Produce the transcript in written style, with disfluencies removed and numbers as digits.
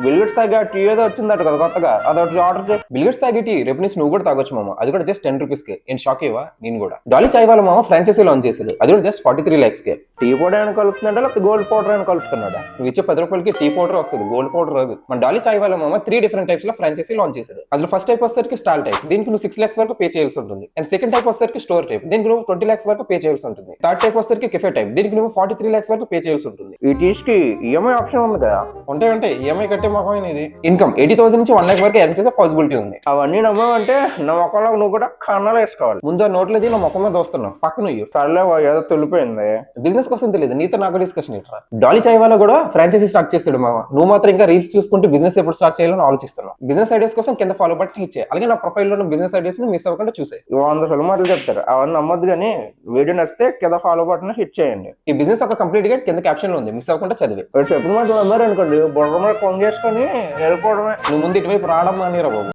Bill Gates తాగే tea ఏదో వచ్చిందట కదా కొత్తగా, అదొకటి ఆర్డర్ చేయి. బిల్గెట్స్ తాగే టీ రేపు నుంచి నువ్వు కూడా తాగొచ్చు మామ, అది కూడా జస్ట్ 10 రూపీస్ కే. నేను షాక్ అయ్యవా? నేను కూడా. డాలీ చాయ్ వాళ్ళ మామ ఫ్రాంచైజీ లాంచ్ చేశాడు, అది కూడా జస్ట్ 43 lakhs కే. టీ పౌడర్ అని కలుపుతున్నాడా లేకపోతే గోల్డ్ పౌడర్ అని కలుపుతున్నాడా? నువ్వు ఇచ్చే 10 రూపాయలకి టీ పౌడర్ వస్తుంది, గోల్డ్ పౌడర్ రాదు. మన డాలీ చాయ్ వాళ్ళ మామ 3 డిఫరెంట్ టైప్స్ లో ఫ్రాంచైజీ లాంచ్ చేశాడు. అందులో ఫస్ట్ టైప్ వచ్చేసరికి స్టాల్ టైప్, దీనికి నువ్వు 6 lakhs వరకు పే చేయాల్సి ఉంటుంది. అండ్ సెకండ్ టైప్ వచ్చేసరికి స్టోర్ టైప్, దీనికి నువ్వు 20 lakhs వరకు పే చేయాల్సి ఉంటుంది. థర్డ్ టైప్ వచ్చేసరికి కెఫే టైప్, దీనికి నువ్వు 43 lakhs వరకు పే చేయాల్సి ఉంటుంది. ఈ టీస్ కి ఈఎంఐ ఆప్షన్ ఉంది కదా? ఉంటాయి ఈఎంఐ కట్టే మొహం ఇది. ఇన్కమ్ 80,000 నుంచి 1 lakh వరకు ఎర్న్ చేసే పాసిబిలిటీ ఉంది. అవన్నీ నమ్మమంటే నా మొక్కలో నువ్వు కూడా కన్నాలు వేసుకోవాలి. ముందు ఆ నోట్లది నా మొక్క మీద వస్తున్నావు, పక్కన సర్లే ఏదో తొలిపోయింది. బిజినెస్ కోసం తెలియదు, నీతో నాకు డిస్కషన్ ఇట్లా. డాలీ చాయ్ వాళ్ళ కూడా ఫ్రాంచైజీ స్టార్ట్ చేస్తాడు మామ. నువ్వు మాత్రం ఇంకా రీల్స్ చూసుకుంటూ బిజినెస్ ఎప్పుడు స్టార్ట్ చేయాలని ఆలోచిస్తున్నావు. బిజినెస్ ఐడియాస్ కోసం కింద ఫాలో బటన్ ఇచ్చే, అలాగే నా ప్రొఫైల్ లో బిజినెస్ ఐడియాస్ ని మిస్ అవ్వకుండా చూసే. 100 సులమాటలు చెప్తారు, అవన్నీ నమ్మొద్దు. కానీ వీడియో నచ్చితే కింద ఫాలో బటన్ హిట్ చేయండి. ఈ బిజినెస్ ఒక కంప్లీట్ గా కింద క్యాప్షన్ లో ఉంది, మిస్ అవ్వకుండా చదివి. చెప్పిన మాట నమ్మారు అనుకోండి, బుర్ర మీద కొంగేసుకొని వెళ్ళిపోవడమే. నువ్వు ముందు ఇటువైపు రావడం మానేరా బాబు.